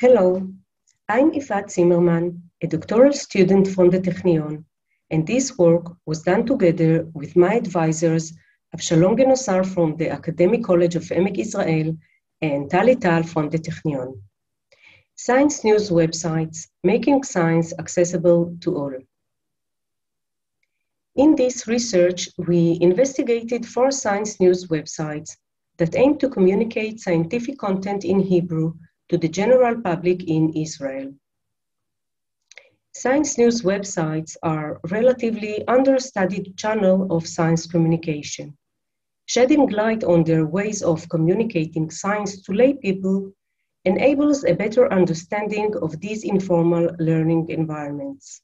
Hello, I'm Zimmerman, a doctoral student from the Technion, and this work was done together with my advisors, Avshalom Ginosar from the Academic College of Emek Israel and Tali Tal from the Technion. Science news websites, making science accessible to all. In this research, we investigated 4 science news websites that aim to communicate scientific content in Hebrew to the general public in Israel. Science news websites are a relatively understudied channel of science communication. Shedding light on their ways of communicating science to lay people enables a better understanding of these informal learning environments.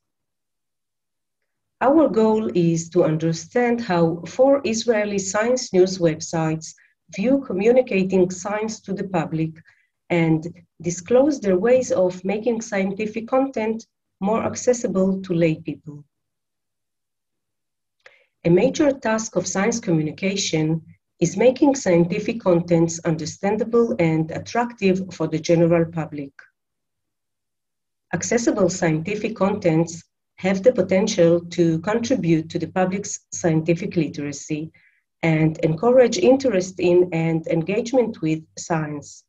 Our goal is to understand how 4 Israeli science news websites view communicating science to the public and disclose their ways of making scientific content more accessible to lay people. A major task of science communication is making scientific contents understandable and attractive for the general public. Accessible scientific contents have the potential to contribute to the public's scientific literacy and encourage interest in and engagement with science.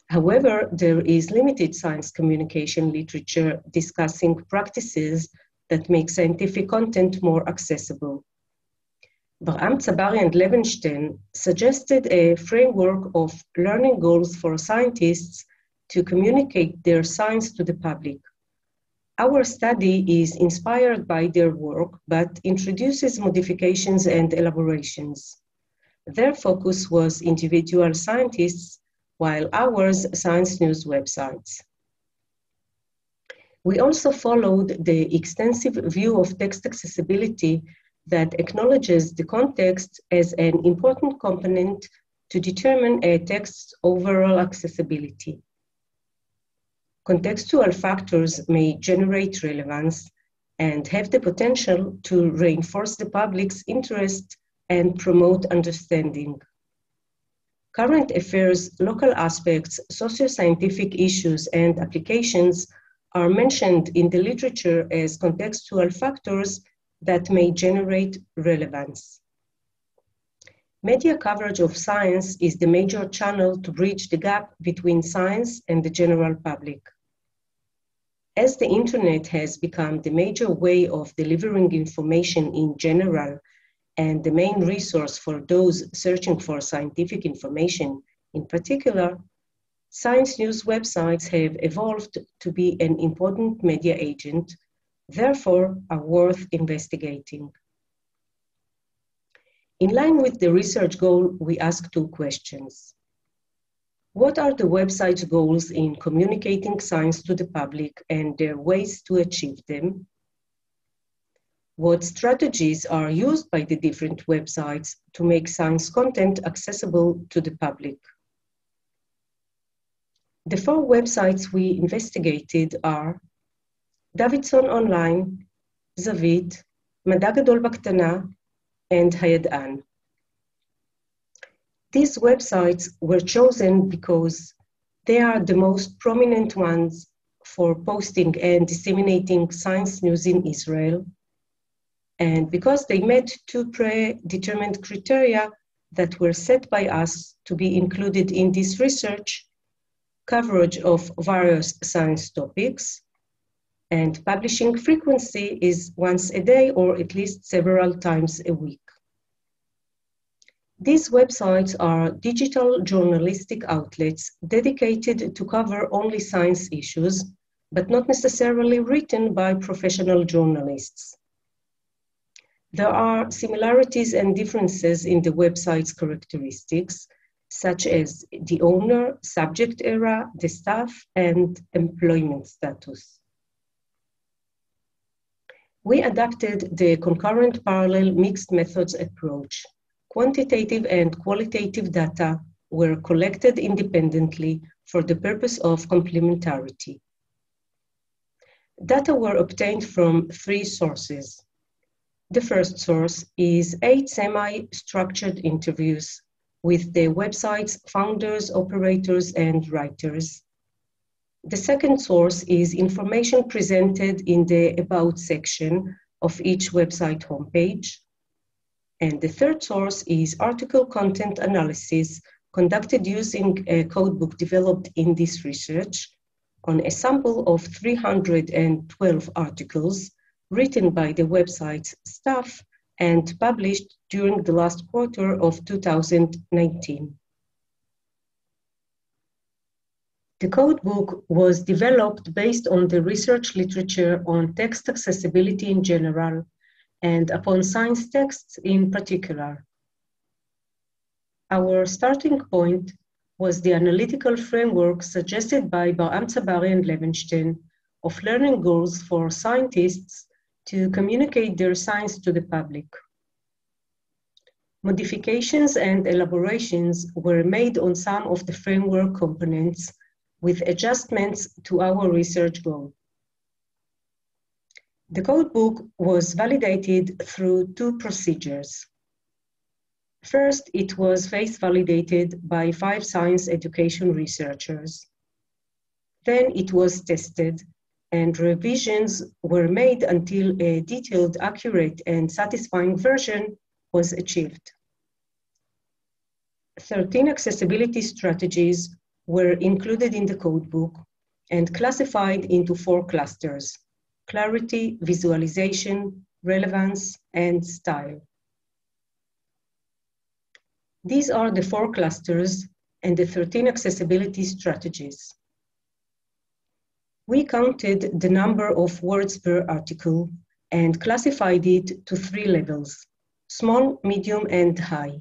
However, there is limited science communication literature discussing practices that make scientific content more accessible. Bar'am Tzabari and Levenstein suggested a framework of learning goals for scientists to communicate their science to the public. Our study is inspired by their work, but introduces modifications and elaborations. Their focus was individual scientists, while ours science news websites. We also followed the extensive view of text accessibility that acknowledges the context as an important component to determine a text's overall accessibility. Contextual factors may generate relevance and have the potential to reinforce the public's interest and promote understanding. Current affairs, local aspects, socio-scientific issues, and applications are mentioned in the literature as contextual factors that may generate relevance. Media coverage of science is the major channel to bridge the gap between science and the general public. As the internet has become the major way of delivering information in general and the main resource for those searching for scientific information in particular, science news websites have evolved to be an important media agent, therefore are worth investigating. In line with the research goal, we asked 2 questions. What are the website's goals in communicating science to the public and their ways to achieve them? What strategies are used by the different websites to make science content accessible to the public? The 4 websites we investigated are Davidson Online, Zavit, Mad'a Gadol Baqtana, and Hayad'an. These websites were chosen because they are the most prominent ones for posting and disseminating science news in Israel, and because they met 2 predetermined criteria that were set by us to be included in this research: coverage of various science topics, and publishing frequency is once a day or at least several times a week. These websites are digital journalistic outlets dedicated to cover only science issues, but not necessarily written by professional journalists. There are similarities and differences in the website's characteristics, such as the owner, subject area, the staff, and employment status. We adapted the concurrent parallel mixed methods approach. Quantitative and qualitative data were collected independently for the purpose of complementarity. Data were obtained from 3 sources. The first source is 8 semi-structured interviews with the website's founders, operators, and writers, The second source is information presented in the About section of each website homepage. And the third source is article content analysis conducted using a codebook developed in this research on a sample of 312 articles written by the website's staff and published during the last quarter of 2019. The codebook was developed based on the research literature on text accessibility in general and upon science texts in particular. Our starting point was the analytical framework suggested by Barham Tzabari and Levenstein of learning goals for scientists to communicate their science to the public. Modifications and elaborations were made on some of the framework components with adjustments to our research goal. The codebook was validated through two procedures. First, it was face validated by 5 science education researchers. Then it was tested and revisions were made until a detailed, accurate, and satisfying version was achieved. 13 accessibility strategies were included in the codebook and classified into 4 clusters: clarity, visualization, relevance, and style. These are the 4 clusters and the 13 accessibility strategies. We counted the number of words per article and classified it to 3 levels: small, medium, and high.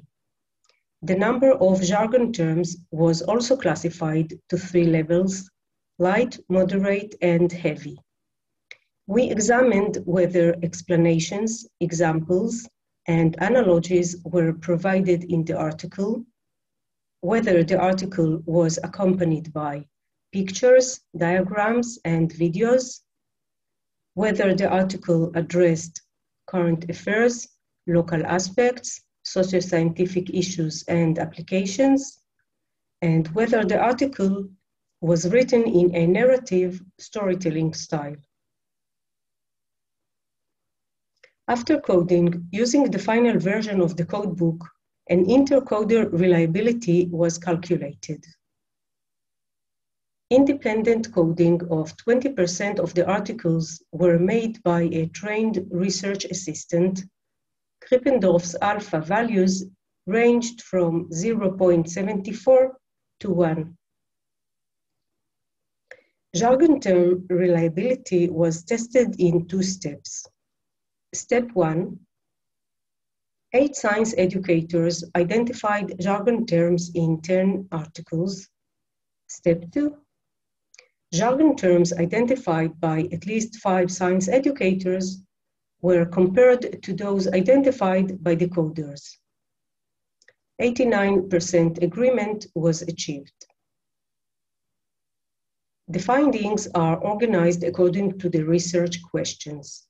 The number of jargon terms was also classified to 3 levels: light, moderate, and heavy. We examined whether explanations, examples, and analogies were provided in the article, whether the article was accompanied by pictures, diagrams, and videos, whether the article addressed current affairs, local aspects, socio-scientific issues and applications, and whether the article was written in a narrative storytelling style. After coding, using the final version of the codebook, an intercoder reliability was calculated. Independent coding of 20% of the articles were made by a trained research assistant. Krippendorf's alpha values ranged from 0.74 to 1. Jargon term reliability was tested in 2 steps. Step 1, 8 science educators identified jargon terms in 10 articles. Step 2, jargon terms identified by at least 5 science educators were compared to those identified by the coders. 89% agreement was achieved. The findings are organized according to the research questions.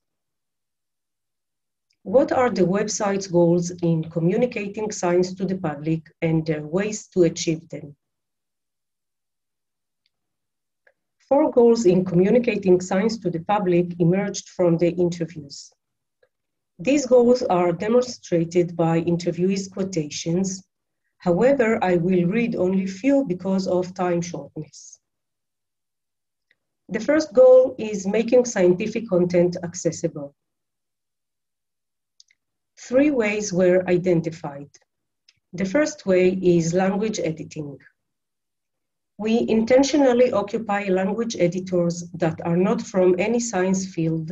What are the website's goals in communicating science to the public and their ways to achieve them? 4 goals in communicating science to the public emerged from the interviews. These goals are demonstrated by interviewees' quotations. However, I will read only few because of time shortness. The first goal is making scientific content accessible. 3 ways were identified. The first way is language editing. We intentionally occupy language editors that are not from any science field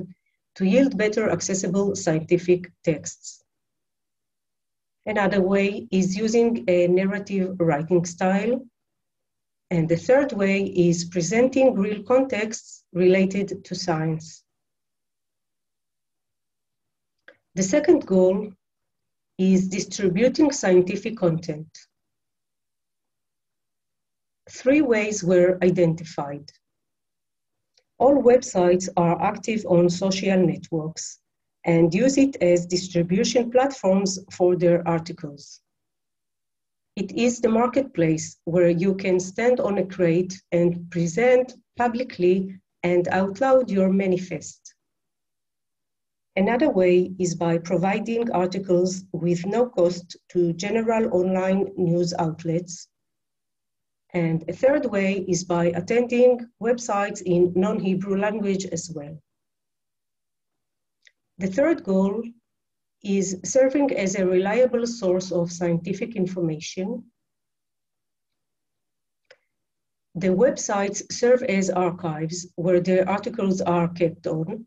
to yield better accessible scientific texts. Another way is using a narrative writing style. And the third way is presenting real contexts related to science. The second goal is distributing scientific content. 3 ways were identified. All websites are active on social networks and use it as distribution platforms for their articles. It is the marketplace where you can stand on a crate and present publicly and out loud your manifest. Another way is by providing articles with no cost to general online news outlets. And a third way is by attending websites in non-Hebrew language as well. The third goal is serving as a reliable source of scientific information. The websites serve as archives where the articles are kept on,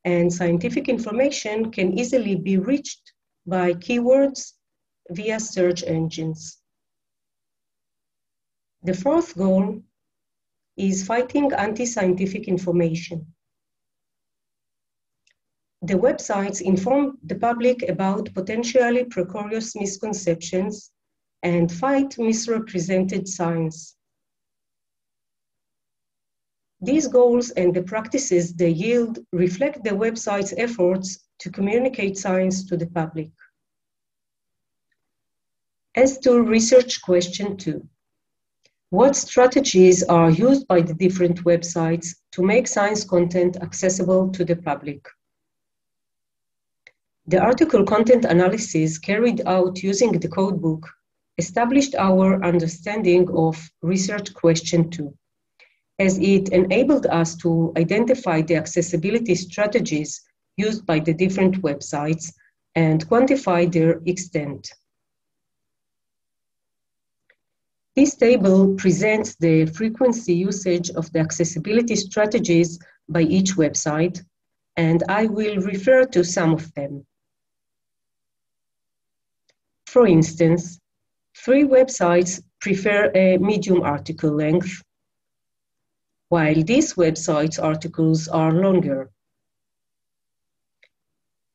and scientific information can easily be reached by keywords via search engines. The fourth goal is fighting anti-scientific information. The websites inform the public about potentially precarious misconceptions and fight misrepresented science. These goals and the practices they yield reflect the website's efforts to communicate science to the public. As to research question 2, what strategies are used by the different websites to make science content accessible to the public? The article content analysis carried out using the codebook established our understanding of research question 2, as it enabled us to identify the accessibility strategies used by the different websites and quantify their extent. This table presents the frequency usage of the accessibility strategies by each website, and I will refer to some of them. For instance, 3 websites prefer a medium article length, while these websites' articles are longer.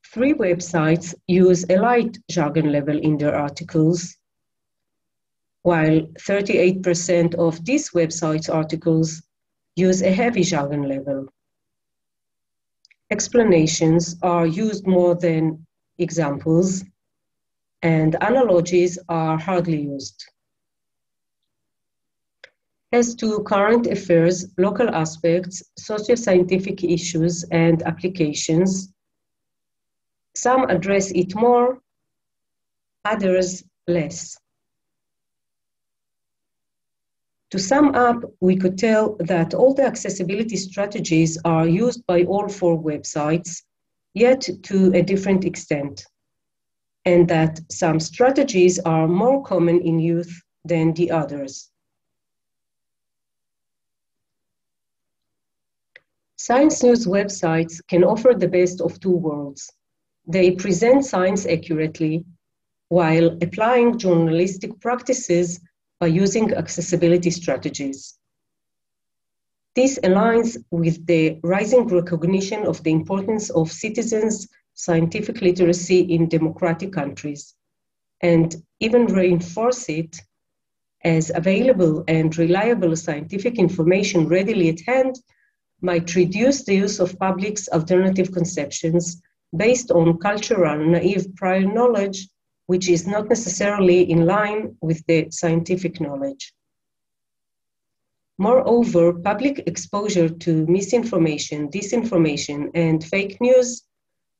3 websites use a light jargon level in their articles, while 38% of these websites' articles use a heavy jargon level. Explanations are used more than examples, and analogies are hardly used. As to current affairs, local aspects, socio-scientific issues, and applications, some address it more, others less. To sum up, we could tell that all the accessibility strategies are used by all 4 websites, yet to a different extent, and that some strategies are more common in youth than the others. Science news websites can offer the best of 2 worlds. They present science accurately while applying journalistic practices by using accessibility strategies. This aligns with the rising recognition of the importance of citizens' scientific literacy in democratic countries, and even reinforce it as available and reliable scientific information readily at hand might reduce the use of public's alternative conceptions based on cultural, naive prior knowledge, which is not necessarily in line with the scientific knowledge. Moreover, public exposure to misinformation, disinformation, and fake news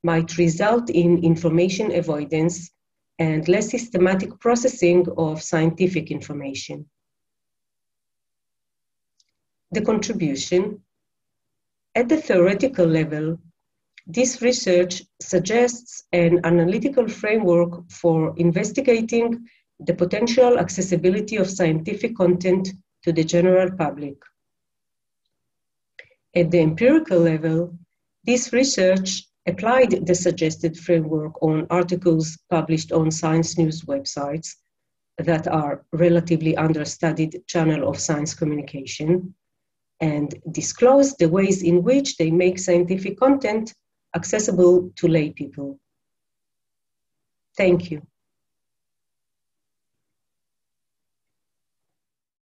might result in information avoidance and less systematic processing of scientific information. The contribution. At the theoretical level, this research suggests an analytical framework for investigating the potential accessibility of scientific content to the general public. At the empirical level, this research applied the suggested framework on articles published on science news websites that are relatively understudied channel of science communication, and disclosed the ways in which they make scientific content accessible to lay people. Thank you.